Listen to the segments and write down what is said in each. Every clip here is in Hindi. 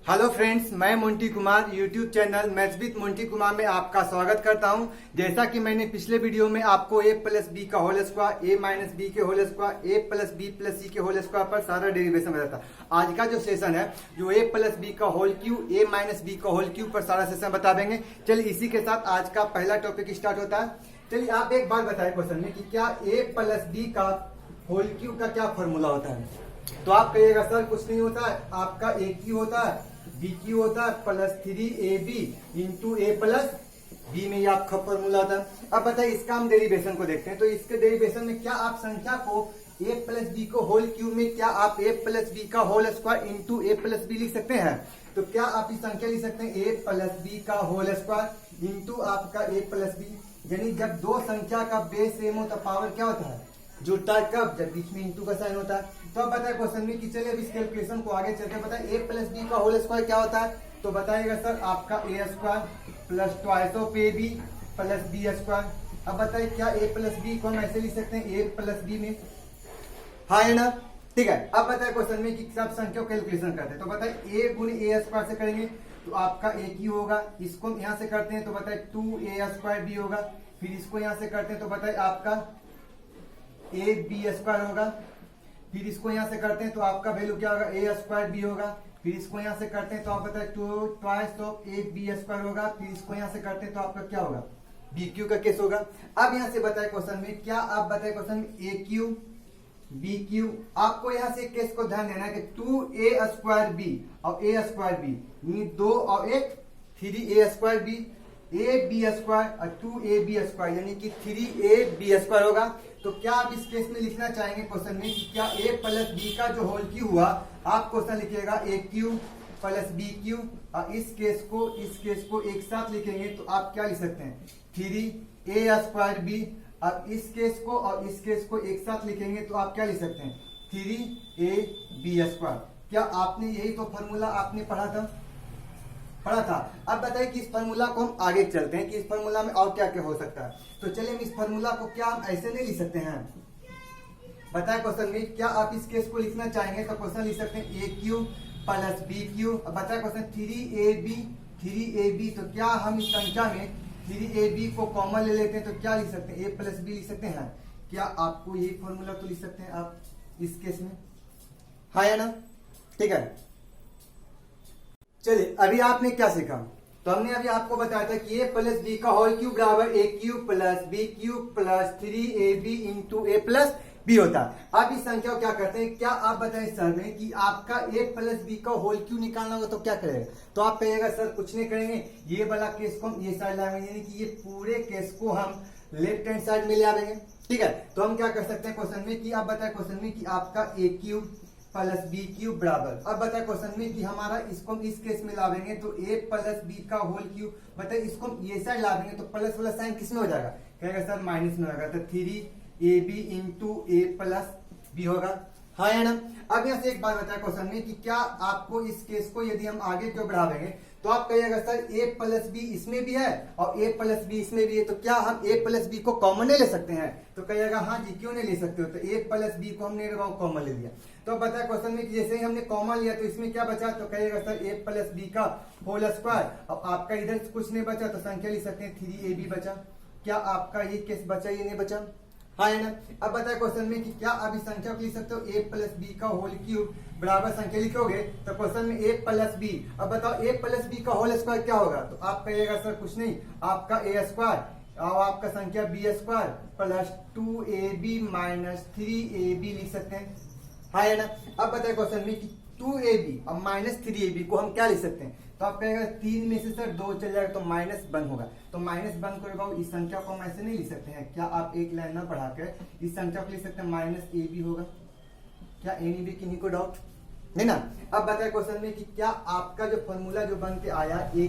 हेलो फ्रेंड्स, मैं Monty Kumar YouTube channel maths with Monty Kumar में आपका स्वागत करता हूं। जैसा कि मैंने पिछले वीडियो में आपको a प्लस बी का whole square, a minus B के whole square, a plus B plus C के होल स्क्वायर पर सारा डेरिवेशन बताया था। आज का जो सेशन है जो a प्लस बी का whole cube, a minus B का होल क्यूब पर सारा सेशन बता देंगे। चलिए इसी के साथ आज का पहला टॉपिक स्टार्ट होता है। चलिए आप एक बार बताए क्वेश्चन में कि क्या a प्लस बी का होल क्यूब का क्या फॉर्मूला होता है। तो आप कहिएगा सर कुछ नहीं होता है, आपका a क्यू होता है, बी क्यू होता है plus 3ab into A plus B में ये आपका फॉर्मूला होता है। अब बताइए इसका हम डेरिवेशन को देखते हैं। तो इसके डेरिवेशन में क्या आप संख्या को a प्लस बी को होल क्यूब में क्या आप a प्लस बी का whole square into A plus B लिख सकते हैं। तो क्या आप इस संख्या लिख सकते हैं a प्लस बी का होल स्क्वायर इंटू आपका a प्लस बी। यानी जब दो संख्या का बेस सेम हो तो पावर क्या होता है, जुड़ता है। कब? जब बीच में इंटू का साइन होता है। तो अब बताए क्वेश्चन में कि चलिए अब इस कैलकुलेशन को आगे चलकर बताए a प्लस बी का होल स्क्वायर क्या होता है। तो बताइएगा सर आपका a square plus twice of A B plus B square. अब बताइए क्या a प्लस बी को हम ऐसे लिख सकते हैं a प्लस बी में, हाँ है ना। ठीक है, अब बताए क्वेश्चन में कि सब संख्या कैलकुलेशन करते हैं। तो बताइए a गुणे ए स्क्वायर से करेंगे तो आपका a क्यू होगा। इसको हम यहाँ से करते हैं तो बताइए 2a स्क्वायर बी होगा। फिर इसको यहाँ से करते हैं तो बताइए आपका ए बी स्क्वायर होगा। फिर इसको यहाँ से करते हैं तो आपका वैल्यू क्या होगा, ए स्क्वायर बी होगा। फिर इसको यहाँ से करते हैं तो आप बताए twice of A B square होगा। फिर इसको यहाँ से करते हैं तो आपका क्या होगा, बी क्यू का केस होगा। अब यहाँ से बताए क्वेश्चन में क्या आप बताए क्वेश्चन में ए क्यू बी क्यू। आपको यहाँ से केस को ध्यान देना है कि 2a स्क्वायर बी और a स्क्वायर बी, दो और एक 3a square B, A B square और 2ab स्क्वायर यानी कि 3ab स्क्वायर होगा। तो क्या आप इस केस में लिखना चाहेंगे क्वेश्चन में कि क्या a प्लस बी का जो होल क्यू हुआ, आप क्वेश्चन लिखिएगा a cube plus B cube और इस केस को एक साथ लिखेंगे तो आप क्या लिख सकते हैं 3a स्क्वायर बी। अब इस केस को और इस केस को एक साथ लिखेंगे तो आप क्या लिख सकते हैं 3ab स्क्वायर। क्या आपने यही तो फॉर्मूला आपने पढ़ा था। अब बताइए कि इस फार्मूला को हम आगे चलते हैं कि इस फार्मूला में और क्या क्या हो सकता है। तो चलिए हम इस फार्मूला को क्या हम ऐसे नहीं लिख सकते हैं। बताए क्वेश्चन में क्या आप इस केस को लिखना चाहेंगे तो क्वेश्चन लिख सकते हैं ए क्यू प्लस बी क्यू। अब बताए क्वेश्चन 3ab तो क्या हम इस संख्या में 3ab को कॉमन ले लेते हैं तो क्या लिख सकते हैं, ए प्लस बी लिख सकते हैं। क्या आपको यही फॉर्मूला तो लिख सकते हैं आप इस केस में, हाँ या ना। ठीक है, चलिए अभी आपने क्या सीखा। तो हमने अभी आपको बताया था कि a प्लस बी का होल क्यूब बराबर a cube plus B cube plus 3ab into A plus B होता है। अब इस संख्या को क्या करते हैं, क्या आप बताएं सर में कि आपका a प्लस बी का होल क्यूब निकालना होगा तो क्या करेगा। तो आप कहिएगा सर कुछ नहीं करेंगे, ये वाला केस को हम ये साइड लाएंगे यानी कि ये पूरे केस को हम लेफ्ट हैंड साइड में ले आएंगे। ठीक है, तो हम क्या कर सकते हैं क्वेश्चन में कि आप बताए क्वेश्चन में कि आपका a cube plus B cube बराबर। अब बताए क्वेश्चन में कि हमारा इसको हम इस केस में लावेंगे तो a प्लस बी का होल क्यूब। बताए इसको हम ये साइड लावेंगे तो प्लस वाला साइन किस में हो जाएगा, कहेगा सर माइनस में होगा। तो 3ab into A plus B होगा, हाँ या ना। अब यहाँ से एक बात बताया क्वेश्चन में कि क्या आपको इस केस को यदि हम आगे जो बढ़ावेंगे तो आप कहिएगा सर a प्लस बी इसमें भी है और a प्लस बी इसमें भी है तो क्या हम a प्लस बी को कॉमन नहीं ले सकते हैं। तो कहिएगा हाँ जी क्यों नहीं ले सकते हो। तो a प्लस बी को हमने कॉमन ले लिया। तो बताया क्वेश्चन में कि जैसे ही हमने कॉमन लिया तो इसमें क्या बचा, तो कहिएगा सर a प्लस बी का होल स्क्वायर। अब आपका इधर कुछ नहीं बचा तो संख्या लिख सकते हैं 3ab बचा। क्या आपका ये केस बचा, ये नहीं बचा, हाँ है ना। अब बताया क्वेश्चन में कि क्या आप इस संख्या को लिख सकते हो a प्लस बी का होल क्यूब बराबर संख्या लिखोगे तो क्वेश्चन में a प्लस बी। अब बताओ a प्लस बी का होल स्क्वायर क्या होगा। तो आप कहिएगा सर कुछ नहीं, आपका a स्क्वायर और आपका संख्या b square plus 2ab minus 3ab लिख सकते हैं, हाँ है ना। अब बताए क्वेश्चन में कि 2ab और माइनस 3ab को हम क्या लिख सकते हैं। तो आप कहेगा 3 में से सर 2 चल जाएगा तो माइनस 1 होगा। तो माइनस 1 करेगा इस संख्या को हम ऐसे नहीं लिख सकते हैं। क्या आप एक लाइन ना बढ़ाकर इस संख्या को लिख सकते हैं माइनस ab होगा। क्या एनी भी किन्हीं को डाउट नहीं ना। अब बताए क्वेश्चन में कि क्या आपका जो फॉर्मूला जो बन के आया a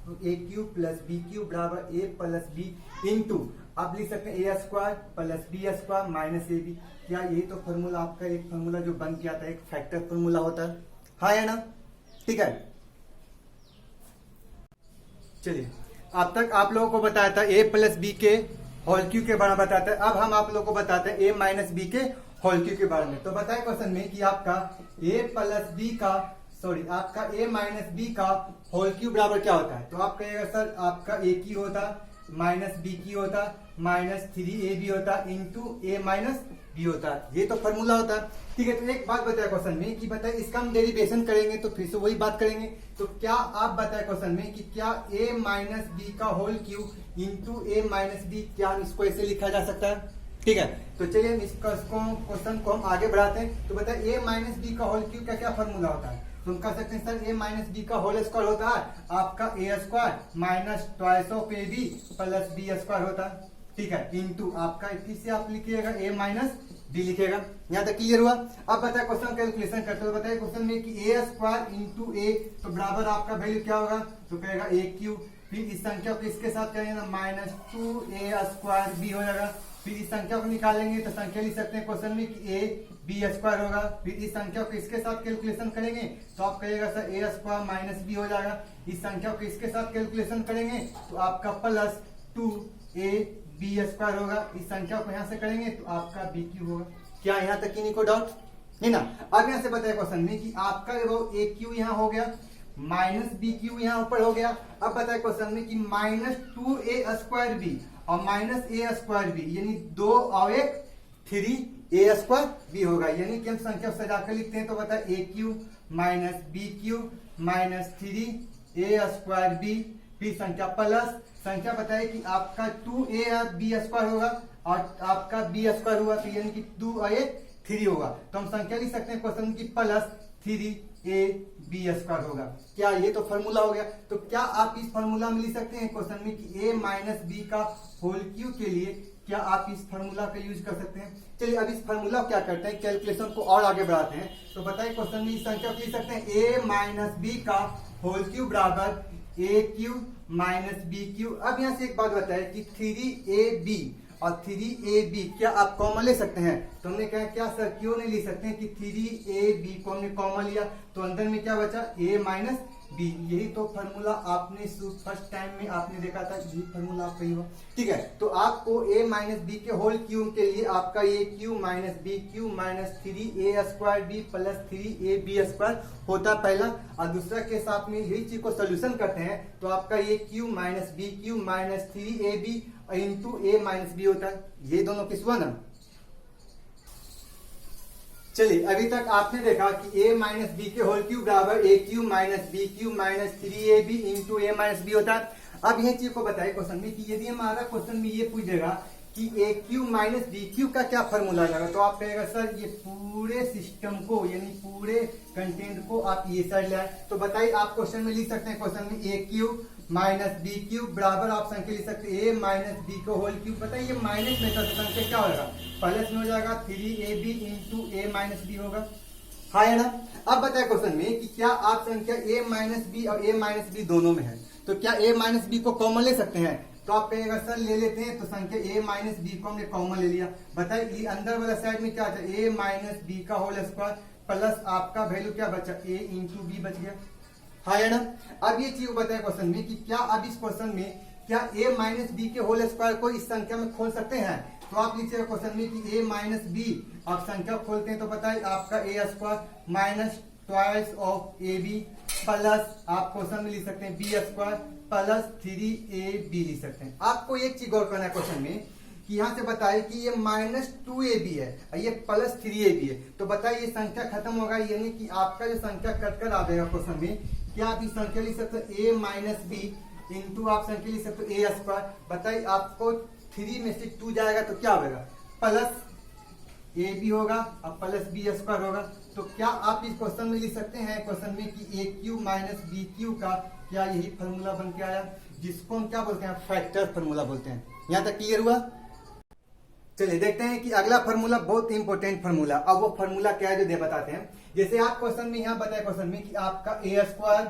cube plus B cube बराबर a प्लस बी इंटू आप लिख सकते हैं a square plus B square minus ab। क्या यही तो फॉर्मूला आपका एक फॉर्मूला जो बन के आता है, एक फैक्टर फॉर्मूला होता है, हाँ या ना। ठीक है, चलिए अब तक आप लोगों को बताया था a प्लस बी के होल क्यू के बारे में बताते हैं। अब हम आप लोगों को बताते हैं a माइनस बी के होल क्यू के बारे में। तो बताए क्वेश्चन में कि आपका a प्लस बी का सॉरी आपका a माइनस बी का होल क्यूब बराबर क्या होता है? तो आप कहिएगा सर आपका a की होता माइनस बी की होता माइनस 3ab होता इंटू a माइनस बी होता है। ये तो फॉर्मूला होता है। ठीक है, तो एक बात बताए क्वेश्चन में कि बताए इसका हम डेरिवेशन करेंगे तो फिर से वही बात करेंगे। तो क्या आप बताए क्वेश्चन में कि क्या a माइनस बी का whole cube into a minus B, क्या इसको ऐसे लिखा जा सकता है? ठीक है, तो चलिए हम इसको क्वेश्चन को हम आगे बढ़ाते हैं। तो बताए a माइनस बी का होल क्यूब का क्या फॉर्मूला होता है? तो हम कह सकते हैं सर a माइनस बी का होल स्क्वायर होता है आपका a square minus twice of ab plus B square होता है। ठीक है, इंटू आपका फिर से आप लिखिएगा a माइनस बी लिखेगा। यहाँ तक क्लियर हुआ? अब बताए क्वेश्चन कैलकुलेशन करते हो। बताए क्वेश्चन में कि a स्क्वायर इंटू a तो बराबर आपका वैल्यू क्या होगा? तो कहेगा a क्यूब, फिर इस संख्या को इसके साथ करेंगे ना माइनस 2a स्क्वायर b हो जाएगा। फिर इस संख्या को निकालेंगे तो संख्या लिख सकते हैं क्वेश्चन में कि a b स्क्वायर होगा। फिर इस संख्या को इसके साथ कैलकुलेशन करेंगे तो आप कहिएगा sir a square minus b हो जाएगा। इस संख्या को इसके साथ कैलकुलेशन करेंगे तो आपका प्लस 2a b स्क्वायर होगा। इस संख्या को यहाँ से करेंगे तो आपका b क्यूब होगा। क्या यहाँ तक किन्हीं को डाउट है ना? अब यहाँ से बताए क्वेश्चन में कि आपका a क्यू यहाँ हो गया माइनस बी क्यू यहाँ ऊपर हो गया। अब बताए क्वेश्चन में कि माइनस 2a स्क्वायर बी और माइनस a स्क्वायर बी यानी 2 और 1 3a स्क्वायर बी होगा। यानी कि हम संख्या सजाकर लिखते हैं तो बताए a cube minus B cube minus 3a square B, फिर संख्या प्लस संख्या बताए कि आपका 2a बी स्क्वायर होगा और आपका बी स्क्वायर हुआ तो यानी कि 2 और 1 3 होगा। तो हम संख्या लिख सकते हैं क्वेश्चन की प्लस 3a बी स्क्वायर होगा। क्या ये तो फॉर्मूला हो गया? तो क्या आप इस फॉर्मूला में लिख सकते हैं क्वेश्चन में कि a माइनस बी का होल क्यूब के लिए क्या आप इस फॉर्मूला का यूज कर सकते हैं? चलिए अब इस फॉर्मूला क्या करते हैं, कैलकुलेशन को और आगे बढ़ाते हैं। तो बताइए क्वेश्चन में इस संख्या को लिख सकते हैं a माइनस बी का होल क्यूब बराबर a cube minus B cube. अब यहाँ से एक बात बताए कि 3ab और 3ab क्या आप कॉमन ले सकते हैं? तो हमने कहा क्या सर क्यों नहीं ले सकते हैं कि 3ab को हमने कॉमन लिया तो अंदर में क्या बचा a माइनस बी। यही तो फॉर्मूला आपने फर्स्ट टाइम में आपने देखा था, यही फॉर्मूला आपका ही हो। ठीक है, तो आपको a माइनस बी के होल क्यूब के लिए आपका a cube minus B cube minus 3a square B plus 3ab square होता है पहला, और दूसरा के साथ में यही चीज को सोल्यूशन करते हैं तो आपका a cube minus B cube minus 3ab into a minus B होता है। ये दोनों किस हुआ ना? चलिए अभी तक आपने देखा कि a माइनस बी के होल क्यूब बराबर a cube minus B cube minus 3ab into a minus B होता है। अब यह चीज को बताए क्वेश्चन में कि यदि हमारा क्वेश्चन में ये पूछ देगा कि a cube minus B cube का क्या फॉर्मूला लगा, तो आप कहेगा सर ये पूरे सिस्टम को यानी पूरे कंटेंट को आप ये साइड ले आए। तो बताइए आप क्वेश्चन में लिख सकते हैं क्वेश्चन में a cube minus B cube बराबर आप संख्या लिख सकते हैं a माइनस बी को होल क्यूब। बताइए माइनस में संख्या क्या होगा? प्लस में हो जाएगा 3ab into a minus B होगा। हाँ है ना? अब बताए क्वेश्चन में कि क्या आप संख्या a माइनस बी और a माइनस बी दोनों में है तो क्या a माइनस बी को कॉमन ले सकते हैं? तो आप कहेगा सर ले लेते हैं। तो संख्या a माइनस बी को हमने कॉमन ले लिया। बताइए अंदर वाला साइड में क्या था? a माइनस बी का होल स्क्वायर प्लस आपका वैल्यू क्या बचा? a इंटू बी बच गया। हाँ है ना? अब ये चीज बताया क्वेश्चन में कि क्या आप इस क्वेश्चन में क्या a माइनस बी के होल स्क्वायर को इस संख्या में खोल सकते हैं? तो आप लीजिएगा क्वेश्चन में कि a माइनस बी आप संख्या खोलते हैं तो बताइए आपका a square minus twice of ab plus आप क्वेश्चन में लिख सकते हैं b स्क्वायर प्लस 3ab लिख सकते हैं। आपको एक चीज गौर करना है क्वेश्चन में कि यहाँ से बताए कि ये माइनस 2ab है और ये प्लस 3ab है। तो बताइए ये संख्या खत्म होगा यानी कि आपका जो संख्या कटकर आ जाएगा क्वेश्चन में, क्या आप इस संख्या लिख सकते हैं a माइनस बी इंटू आप संख्या लिख सकते हो a स्क्वायर। बताइए आपको 3 में से 2 जाएगा तो क्या होगा? प्लस ए बी होगा और प्लस बी स्क्वायर होगा। तो क्या आप इस क्वेश्चन में लिख सकते हैं क्वेश्चन में कि ए क्यू माइनस बी क्यू का क्या यही फॉर्मूला बन के आया, जिसको हम क्या बोलते हैं? फैक्टर फॉर्मूला बोलते हैं। यहाँ तक क्लियर हुआ? चलिए देखते हैं कि अगला फॉर्मूला बहुत इंपॉर्टेंट फॉर्मूला। अब वो फॉर्मूला क्या है जो दे बताते हैं। जैसे आप क्वेश्चन में यहाँ बताए क्वेश्चन में कि आपका A square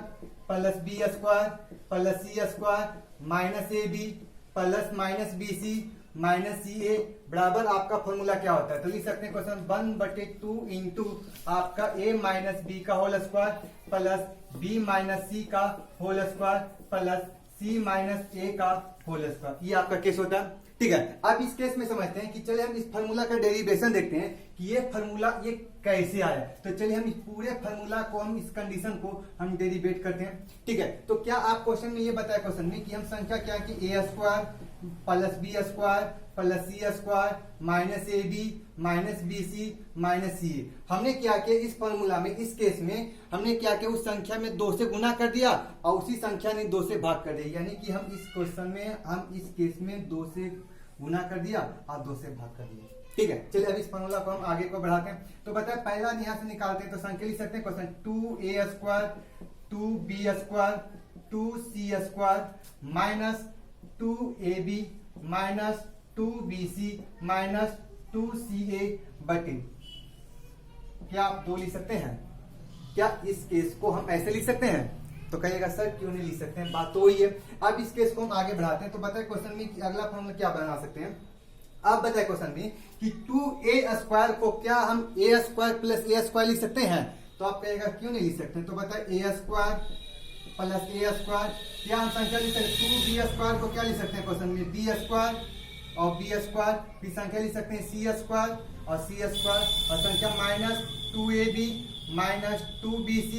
plus B square plus C square minus A B plus minus B C minus C A बराबर आपका फॉर्मूला क्या होता है? तो लिख सकते हैं क्वेश्चन 1/2 इंटू आपका ए माइनस बी का whole square plus B minus C का whole square plus C minus A का होल स्क्वायर। ये आपका केस होता है। ठीक है, अब इस केस में समझते हैं कि चले हम इस फार्मूला का डेरिवेशन देखते हैं कि ये फार्मूला ये कैसे आया। तो चलिए हम इस पूरे फार्मूला को, हम इस कंडीशन को हम डेरिवेट करते हैं। ठीक है, तो क्या आप क्वेश्चन में ये बताया क्वेश्चन में कि हम संख्या क्या कि A square plus B square plus C square minus A B minus B C minus C A. हमने क्या किया इस फॉर्मूला में, इस केस में हमने क्या किया, उस संख्या में 2 से गुना कर दिया और उसी संख्या ने 2 से भाग कर दिया। यानी कि हम इस क्वेश्चन में, हम इस केस में 2 से गुना कर दिया और 2 से भाग कर दिया। ठीक है, चलिए अब इस फॉर्मूला को हम आगे को बढ़ाते हैं। तो बताए पहला यहाँ से निकालते हैं, तो संख्या लिख सकते हैं question 2a square 2b square 2c square minus 2ab minus 2bc minus 2ca बटे, क्या आप 2 लिख सकते हैं? क्या इस केस को हम ऐसे लिख सकते हैं? तो कहिएगा सर क्यों नहीं लिख सकते हैं, बात तो वही है। अब इस केस को हम आगे बढ़ाते हैं। तो बताए क्वेश्चन में कि अगला फॉर्मूला क्या बना सकते हैं। आप बताए क्वेश्चन में कि 2a स्क्वायर को क्या हम a square plus a square लिख सकते हैं? तो आप कहेगा क्यों नहीं लिख सकते? तो बताए a square plus a square, क्या हम संख्या लिख सकते हैं 2b स्क्वायर को क्या लिख सकते हैं क्वेश्चन में b स्क्वायर और b स्क्वायर, फिर संख्या लिख सकते हैं c स्क्वायर और c स्क्वायर और संख्या minus 2ab minus 2bc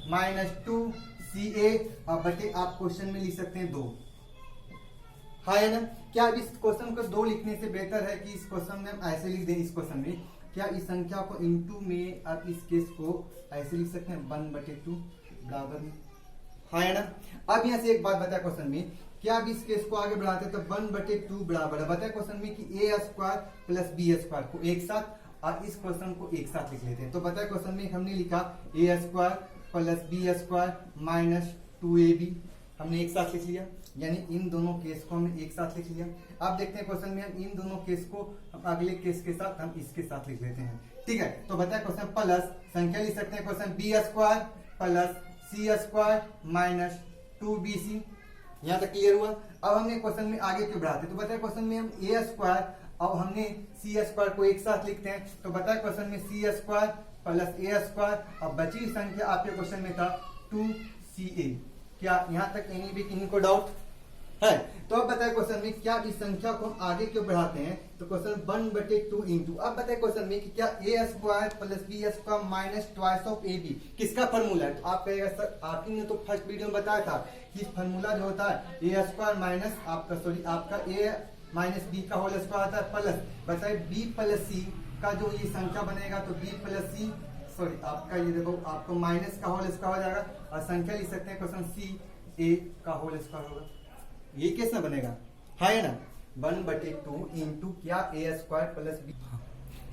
minus 2ca और बटे आप क्वेश्चन में लिख सकते हैं 2। हाँ है ना? क्या अब इस क्वेश्चन को 2 लिखने से बेहतर है कि इस क्वेश्चन में हम ऐसे लिख दें, इस क्वेश्चन में क्या इस संख्या को इनटू में अब इस केस को ऐसे लिख सकते हैं 1/2 बराबर में। हाँ है ना? अब यहाँ से एक बात बताया क्वेश्चन में, क्या अब इस केस को आगे बढ़ाते हैं तो 1/2 बराबर है, बताया क्वेश्चन में कि a square plus b square को एक साथ और इस क्वेश्चन को एक साथ लिख लेते हैं। तो बताया क्वेश्चन में हमने लिखा a square plus b square minus 2ab, हमने एक साथ लिख लिया, यानी इन दोनों केस को हमने एक साथ लिख लिया। अब देखते हैं क्वेश्चन में हम इन दोनों केस को अगले केस के साथ हम इसके साथ लिख लेते हैं। ठीक है, तो बताया क्वेश्चन प्लस संख्या लिख सकते हैं question b square plus c square minus 2bc। यहाँ तक क्लियर हुआ। अब हमने क्वेश्चन में आगे क्यों बढ़ाते, तो बताया क्वेश्चन में हम a स्क्वायर और हमने c स्क्वायर को एक साथ लिखते हैं। तो बताया क्वेश्चन में c square plus a square और बची संख्या आपके क्वेश्चन में था 2ca। क्या यहाँ तक एनी भी किन्हीं को डाउट है? तो अब बताए क्वेश्चन में क्या इस संख्या को हम आगे क्यों बढ़ाते हैं, तो क्वेश्चन 1/2 इंटू, अब बताए क्वेश्चन में कि क्या a square plus b square minus twice of ab किसका फॉर्मूला है। तो आप कहेगा सर आप ही ने तो फर्स्ट वीडियो में बताया था कि फॉर्मूला जो होता है a स्क्वायर माइनस आपका a माइनस b का होल स्क्वायर होता है प्लस बताए b प्लस c का जो ये संख्या बनेगा तो b प्लस c आपका ये देखो आपको माइनस का होल स्क्वायर हो जाएगा और संख्या लिख सकते हैं क्वेश्चन c a का होल स्क्वायर होगा। ये कैसा बनेगा? है ना? 1/2 इंटू क्या a स्क्वायर प्लस b।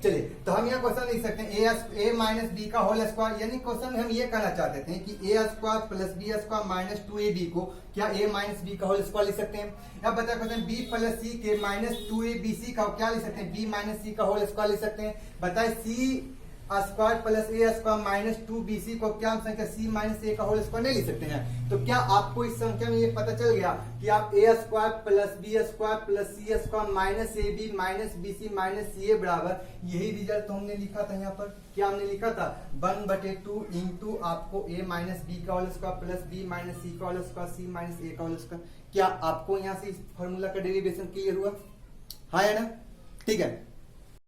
चलिए तो हम यहाँ क्वेश्चन लिख सकते हैं a माइनस b का होल स्क्वायर, यानी क्वेश्चन में हम ये कहना चाहते थे कि a square plus b square minus 2ab को क्या a माइनस b का होल स्क्वायर लिख सकते हैं। अब बताया क्वेश्चन b प्लस c के माइनस 2abc का क्या लिख सकते हैं, b माइनस c का होल स्क्वायर लिख सकते हैं। बताए c square plus a square minus 2bc को क्या हम संख्या c माइनस a का होल स्क्वायर नहीं लिख सकते हैं। तो क्या आपको इस संख्या में ये पता चल गया कि आप a square plus b square plus c square minus ab minus bc minus ca बराबर यही रिजल्ट तो हमने लिखा था। यहाँ पर क्या हमने लिखा था 1/2 इंटू आपको a माइनस b का whole square plus b minus c का whole square c minus a का होल स्क्वायर। क्या आपको यहाँ से इस फॉर्मूला का डेरिवेशन क्लियर हुआ? हाँ है ना? ठीक है।